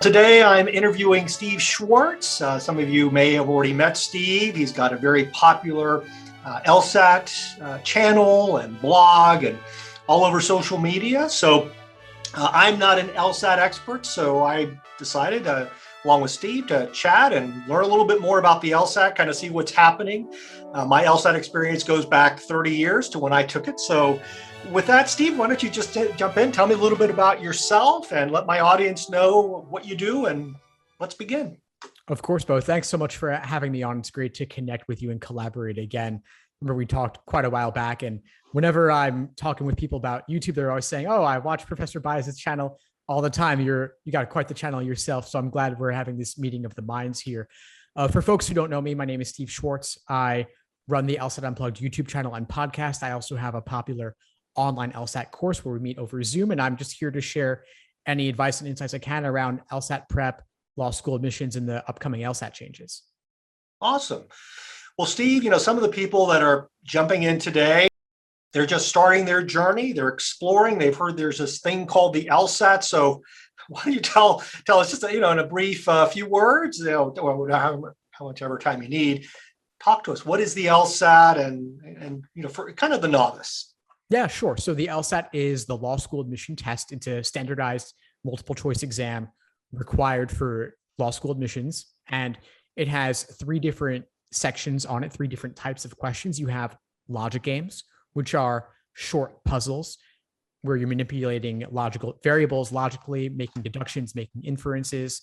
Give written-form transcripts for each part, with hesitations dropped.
Today, I'm interviewing Steve Schwartz. Some of you may have already met Steve. He's got a very popular LSAT channel and blog and all over social media. So I'm not an LSAT expert, so I decided, along with Steve, to chat and learn a little bit more about the LSAT, kind of see what's happening. My LSAT experience goes back 30 years to when I took it. So with that, Steve, why don't you just jump in, tell me a little bit about yourself and let my audience know what you do, and let's begin. Of course, Bo. Thanks so much for having me on. It's great to connect with you and collaborate again. Remember, we talked quite a while back, and whenever I'm talking with people about YouTube, they're always saying, "Oh, I watch Professor Bias's channel all the time. You got quite the channel yourself." So I'm glad we're having this meeting of the minds here. For folks who don't know me, my name is Steve Schwartz. I run the LSAT Unplugged YouTube channel and podcast. I also have a popular online LSAT course where we meet over Zoom, and I'm just here to share any advice and insights I can around LSAT prep, law school admissions, and the upcoming LSAT changes. Awesome. Well, Steve, some of the people that are jumping in today, they're just starting their journey. They're exploring. They've heard there's this thing called the LSAT. So why don't you tell us just, in a brief few words, how much ever time you need, talk to us. What is the LSAT and for kind of the novice? Yeah, sure. So the LSAT is the law school admission test. It's a standardized multiple choice exam required for law school admissions. And it has three different sections on it, three different types of questions. You have logic games, which are short puzzles where you're manipulating logical variables logically, making deductions, making inferences.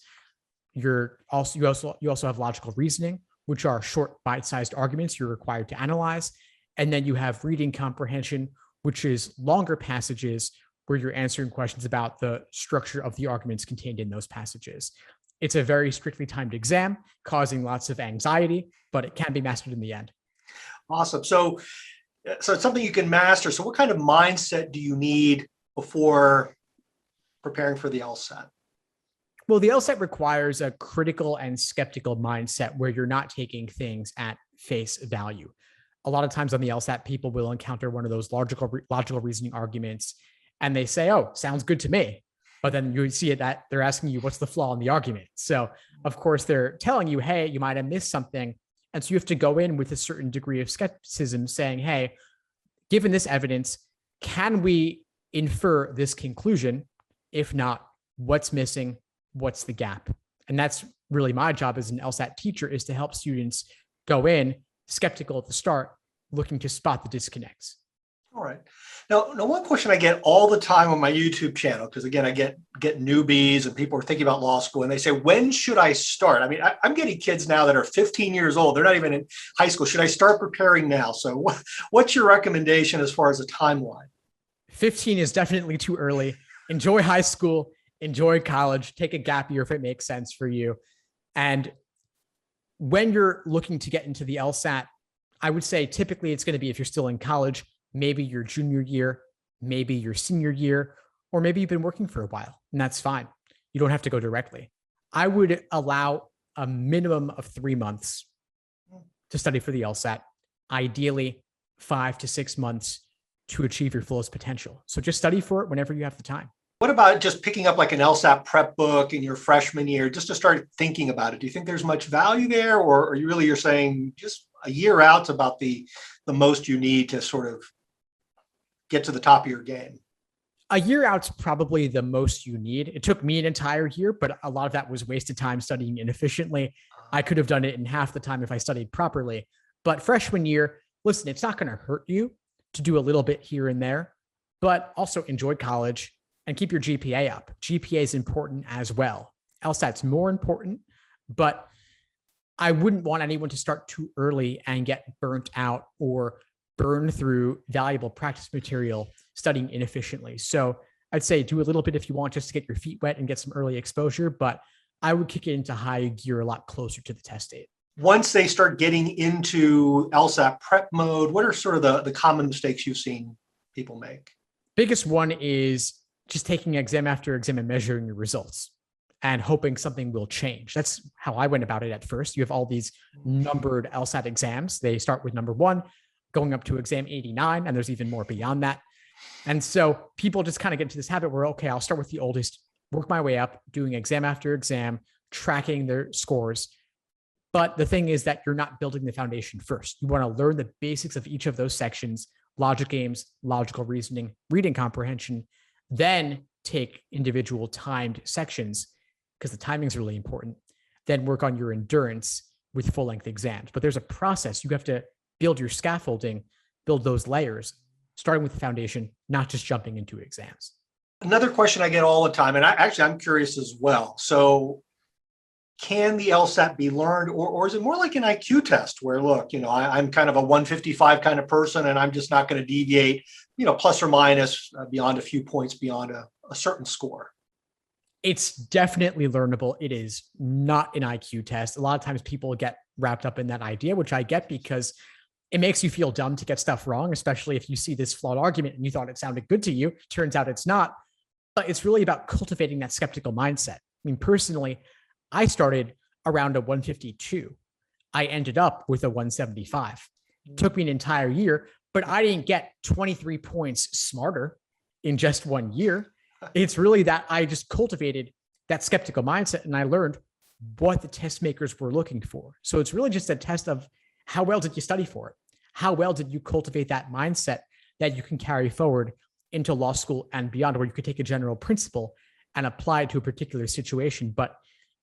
You also have logical reasoning, which are short bite-sized arguments you're required to analyze. And then you have reading comprehension, which is longer passages where you're answering questions about the structure of the arguments contained in those passages. It's a very strictly timed exam, causing lots of anxiety, but it can be mastered in the end. Awesome. So it's something you can master. So what kind of mindset do you need before preparing for the LSAT? Well, the LSAT requires a critical and skeptical mindset where you're not taking things at face value. A lot of times on the LSAT, people will encounter one of those logical reasoning arguments, and they say, "Oh, sounds good to me." But then you see it that they're asking you, what's the flaw in the argument? So of course, they're telling you, hey, you might have missed something. And so you have to go in with a certain degree of skepticism saying, hey, given this evidence, can we infer this conclusion? If not, what's missing? What's the gap? And that's really my job as an LSAT teacher, is to help students go in skeptical at the start, looking to spot the disconnects. All right. Now, one question I get all the time on my YouTube channel, because again, I get newbies and people are thinking about law school, and they say, when should I start? I mean, I'm getting kids now that are 15 years old. They're not even in high school. Should I start preparing now? So what's your recommendation as far as a timeline? 15 is definitely too early. Enjoy high school, enjoy college, take a gap year if it makes sense for you. And when you're looking to get into the LSAT, I would say typically it's going to be, if you're still in college, maybe your junior year, maybe your senior year, or maybe you've been working for a while, and that's fine. You don't have to go directly. I would allow a minimum of 3 months to study for the LSAT, ideally 5 to 6 months to achieve your fullest potential. So just study for it whenever you have the time. What about just picking up like an LSAT prep book in your freshman year, just to start thinking about it? Do you think there's much value there, or are you're saying just a year out's about the most you need to sort of get to the top of your game? A year out's probably the most you need. It took me an entire year, but a lot of that was wasted time studying inefficiently. I could have done it in half the time if I studied properly. But freshman year, listen, it's not going to hurt you to do a little bit here and there, but also enjoy college and keep your GPA up. GPA is important as well. LSAT's more important, but I wouldn't want anyone to start too early and get burnt out or burn through valuable practice material studying inefficiently. So I'd say do a little bit if you want, just to get your feet wet and get some early exposure, but I would kick it into high gear a lot closer to the test date. Once they start getting into LSAT prep mode, what are sort of the common mistakes you've seen people make? Biggest one is just taking exam after exam and measuring your results and hoping something will change. That's how I went about it at first. You have all these numbered LSAT exams. They start with number 1, going up to exam 89, and there's even more beyond that. And so people just kind of get into this habit where, okay, I'll start with the oldest work my way up, doing exam after exam, tracking their scores. But the thing is that you're not building the foundation first. You want to learn the basics of each of those sections: logic games, logical reasoning, reading comprehension, then take individual timed sections because the timing is really important. Then work on your endurance with full length exams. But there's a process. You have to build your scaffolding, build those layers, starting with the foundation, not just jumping into exams. Another question I get all the time, and I'm curious as well. So can the LSAT be learned, or is it more like an IQ test where, look, I'm kind of a 155 kind of person and I'm just not going to deviate, plus or minus beyond a few points beyond a certain score? It's definitely learnable. It is not an IQ test. A lot of times people get wrapped up in that idea, which I get because it makes you feel dumb to get stuff wrong, especially if you see this flawed argument and you thought it sounded good to you. Turns out it's not. But it's really about cultivating that skeptical mindset. I mean, personally, I started around a 152. I ended up with a 175. It took me an entire year, but I didn't get 23 points smarter in just 1 year. It's really that I just cultivated that skeptical mindset and I learned what the test makers were looking for. So it's really just a test of how well did you study for it? How well did you cultivate that mindset that you can carry forward into law school and beyond, where you could take a general principle and apply it to a particular situation. But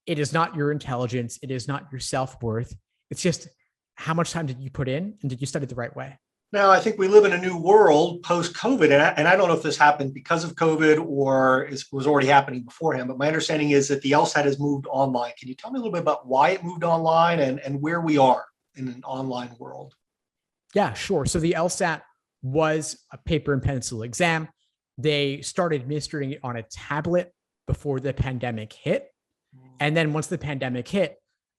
it is not your intelligence. It is not your self-worth. It's just how much time did you put in and did you study the right way? Now, I think we live in a new world post-COVID, and I don't know if this happened because of COVID or it was already happening beforehand, but my understanding is that the LSAT has moved online. Can you tell me a little bit about why it moved online and where we are in an online world? Yeah, sure. So the LSAT was a paper and pencil exam. They started administering it on a tablet before the pandemic hit. And then once the pandemic hit,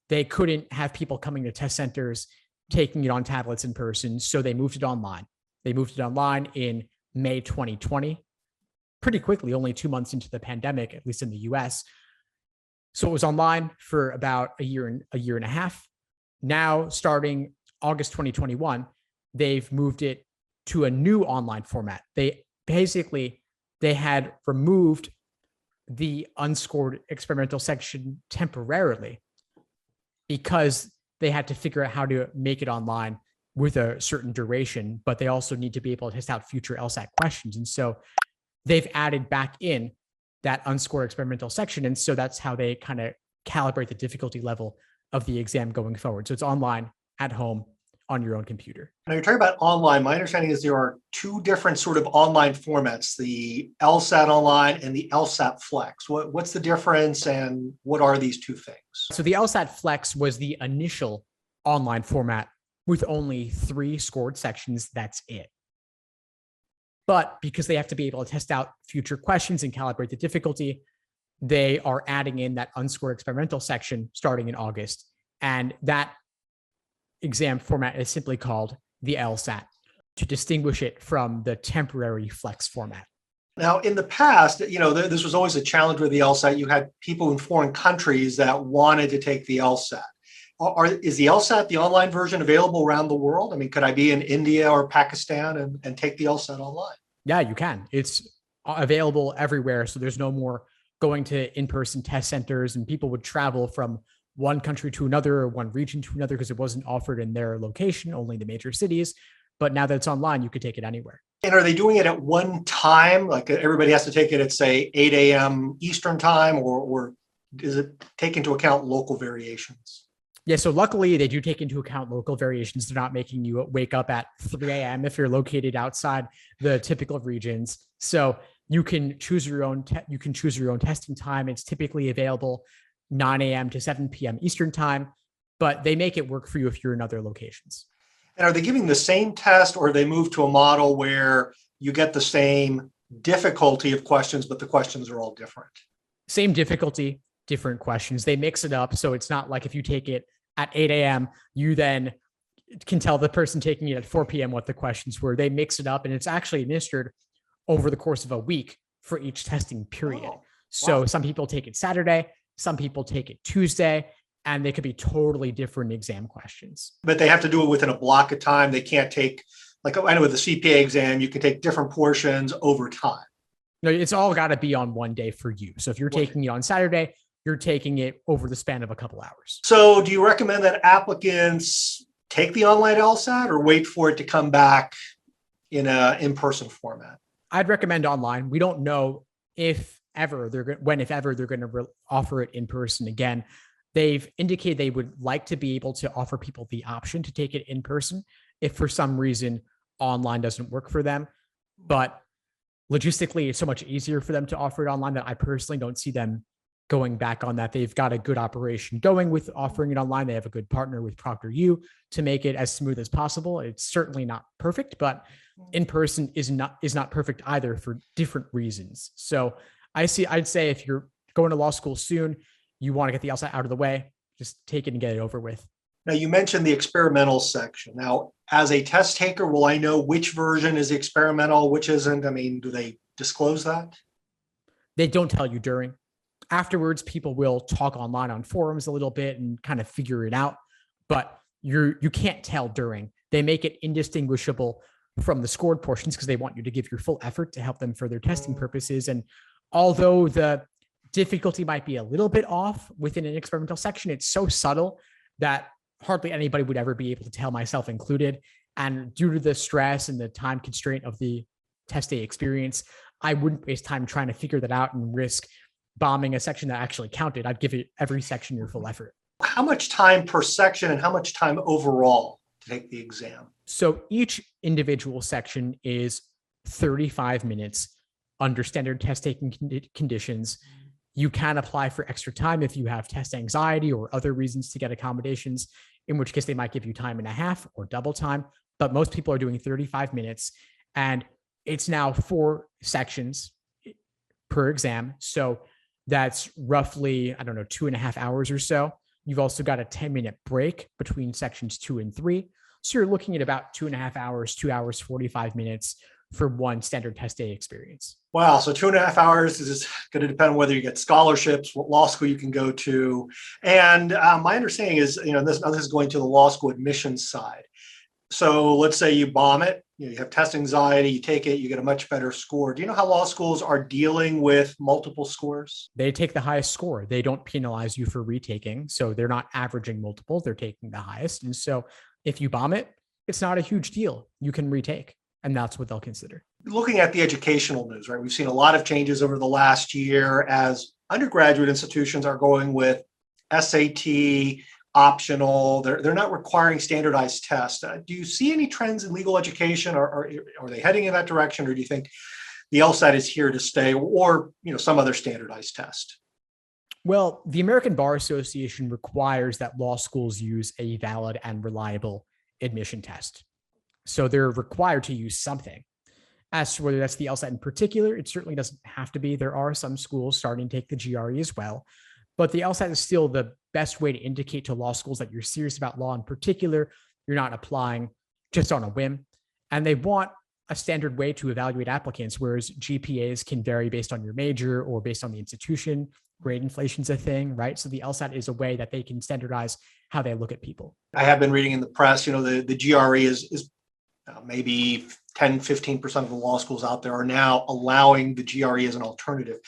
they couldn't have people coming to test centers taking it on tablets in person. So they moved it online. They moved it online in May 2020, pretty quickly, only 2 months into the pandemic, at least in the US. So it was online for about a year and a half. Now, starting August 2021, they've moved it to a new online format. They had removed the unscored experimental section temporarily because they had to figure out how to make it online with a certain duration, but they also need to be able to test out future LSAT questions. And so they've added back in that unscored experimental section. And so that's how they kind of calibrate the difficulty level of the exam going forward. So it's online, at home, on your own computer. Now you're talking about online. My understanding is there are two different sort of online formats, the LSAT Online and the LSAT Flex. What's the difference and what are these two things? So the LSAT Flex was the initial online format with only 3 scored sections. That's it. But because they have to be able to test out future questions and calibrate the difficulty, they are adding in that unscored experimental section starting in August. And that exam format is simply called the LSAT to distinguish it from the temporary Flex format. Now, in the past, this was always a challenge with the LSAT. You had people in foreign countries that wanted to take the LSAT. Is the LSAT, the online version, available around the world? I mean, could I be in India or Pakistan and take the LSAT online? Yeah, you can. It's available everywhere. So there's no more going to in-person test centers, and people would travel from one country to another or one region to another because it wasn't offered in their location, only the major cities. But now that it's online, you could take it anywhere. And are they doing it at one time? Like everybody has to take it at, say, 8 a.m. Eastern time, or does it take into account local variations? Yeah, so luckily they do take into account local variations. They're not making you wake up at 3 a.m. if you're located outside the typical regions. So you can choose your own testing time. It's typically available 9 a.m. to 7 p.m. Eastern time, but they make it work for you if you're in other locations. And are they giving the same test, or they move to a model where you get the same difficulty of questions, but the questions are all different? Same difficulty, different questions. They mix it up. So it's not like if you take it at 8 a.m., you then can tell the person taking it at 4 p.m. what the questions were. They mix it up, and it's actually administered over the course of a week for each testing period. Oh, wow. So some people take it Saturday, some people take it Tuesday, and they could be totally different exam questions. But they have to do it within a block of time. They can't take, like I know with the CPA exam, you can take different portions over time. No, it's all got to be on one day for you. So if you're Right. taking it on Saturday, you're taking it over the span of a couple hours. So do you recommend that applicants take the online LSAT or wait for it to come back in a in-person format? I'd recommend online. We don't know if ever they're going when if ever they're going to offer it in person again. They've indicated they would like to be able to offer people the option to take it in person if for some reason online doesn't work for them. But logistically, it's so much easier for them to offer it online that I personally don't see them going back on that. They've got a good operation going with offering it online. They have a good partner with ProctorU to make it as smooth as possible. It's certainly not perfect, but in person is not perfect either for different reasons. So I'd say if you're going to law school soon, you want to get the LSAT out of the way, just take it and get it over with. Now, you mentioned the experimental section. Now, as a test taker, will I know which version is experimental, which isn't? I mean, do they disclose that? They don't tell you during. Afterwards, people will talk online on forums a little bit and kind of figure it out, but you can't tell during. They make it indistinguishable from the scored portions because they want you to give your full effort to help them for their testing purposes. And although the difficulty might be a little bit off within an experimental section, it's so subtle that hardly anybody would ever be able to tell, myself included. And due to the stress and the time constraint of the test day experience, I wouldn't waste time trying to figure that out and risk bombing a section that actually counted. I'd give it every section your full effort. How much time per section and how much time overall to take the exam? So each individual section is 35 minutes under standard test taking conditions. You can apply for extra time if you have test anxiety or other reasons to get accommodations, in which case they might give you time and a half or double time. But most people are doing 35 minutes, and it's now 4 sections per exam. So that's roughly, 2.5 hours or so. You've also got a 10-minute break between sections 2 and 3. So you're looking at about 2.5 hours, 2 hours, 45 minutes for one standard test day experience. Wow. So 2.5 hours is going to depend on whether you get scholarships, what law school you can go to. And my understanding is, this is going to the law school admissions side. So let's say you bomb it, you have test anxiety, you take it, you get a much better score. Do you know how law schools are dealing with multiple scores? They take the highest score. They don't penalize you for retaking. So they're not averaging multiple, they're taking the highest. And so if you bomb it, it's not a huge deal. You can retake, and that's what they'll consider. Looking at the educational news, right? We've seen a lot of changes over the last year as undergraduate institutions are going with SAT, optional. They're not requiring standardized tests. Do you see any trends in legal education, or are they heading in that direction, or do you think the LSAT is here to stay, or some other standardized test? Well, the American Bar Association requires that law schools use a valid and reliable admission test. So they're required to use something. As to whether that's the LSAT in particular, it certainly doesn't have to be. There are some schools starting to take the GRE as well. But the LSAT is still the best way to indicate to law schools that you're serious about law in particular. You're not applying just on a whim. And they want a standard way to evaluate applicants, whereas GPAs can vary based on your major or based on the institution. Grade inflation's a thing, right? So the LSAT is a way that they can standardize how they look at people. I have been reading in the press, the GRE is maybe 10, 15% of the law schools out there are now allowing the GRE as an alternative.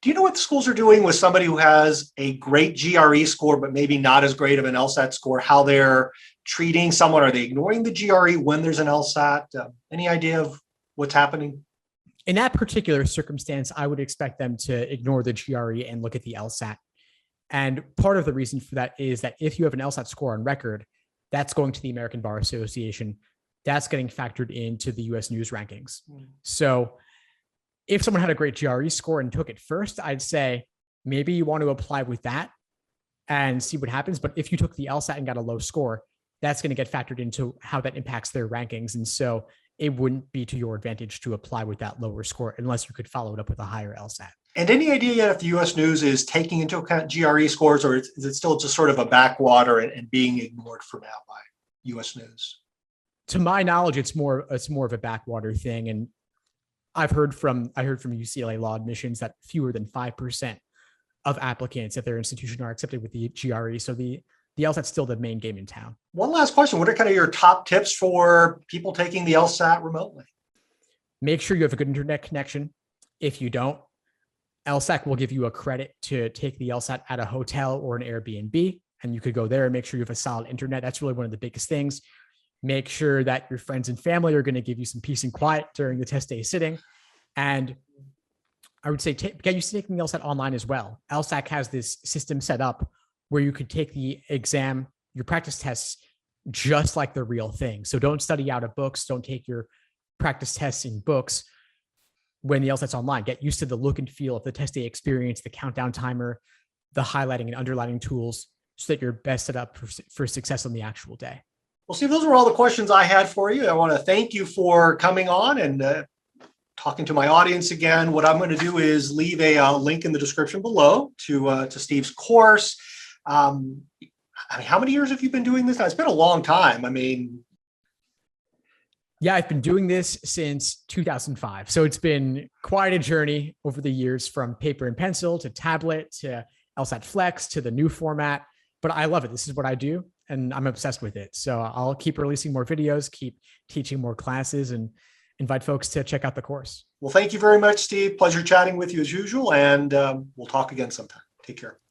Do you know what the schools are doing with somebody who has a great GRE score, but maybe not as great of an LSAT score, how they're treating someone? Are they ignoring the GRE when there's an LSAT? Any idea of what's happening? In that particular circumstance, I would expect them to ignore the GRE and look at the LSAT. And part of the reason for that is that if you have an LSAT score on record, that's going to the American Bar Association. That's getting factored into the US News rankings. So if someone had a great GRE score and took it first, I'd say maybe you want to apply with that and see what happens. But if you took the LSAT and got a low score, that's going to get factored into how that impacts their rankings. And so it wouldn't be to your advantage to apply with that lower score unless you could follow it up with a higher LSAT. And any idea yet if the US News is taking into account GRE scores, or is it still just sort of a backwater and being ignored for now by US News? To my knowledge, it's more of a backwater thing. And I heard from UCLA law admissions that fewer than 5% of applicants at their institution are accepted with the GRE. So the LSAT's still the main game in town. One last question. What are kind of your top tips for people taking the LSAT remotely? Make sure you have a good internet connection. If you don't, LSAC will give you a credit to take the LSAT at a hotel or an Airbnb, and you could go there and make sure you have a solid internet. That's really one of the biggest things. Make sure that your friends and family are going to give you some peace and quiet during the test day sitting. And I would say get used to taking the LSAT online as well. LSAC has this system set up where you could take the exam, your practice tests, just like the real thing. So don't study out of books. Don't take your practice tests in books when the LSAT's online. Get used to the look and feel of the test day experience, the countdown timer, the highlighting and underlining tools, so that you're best set up for success on the actual day. Well, Steve, those were all the questions I had for you. I want to thank you for coming on and talking to my audience again. What I'm going to do is leave a link in the description below to Steve's course. I mean, how many years have you been doing this now? It's been a long time. I mean, yeah, I've been doing this since 2005. So it's been quite a journey over the years, from paper and pencil to tablet to LSAT Flex to the new format. But I love it. This is what I do, and I'm obsessed with it. So I'll keep releasing more videos, keep teaching more classes, and invite folks to check out the course. Well, thank you very much, Steve. Pleasure chatting with you as usual, and we'll talk again sometime. Take care.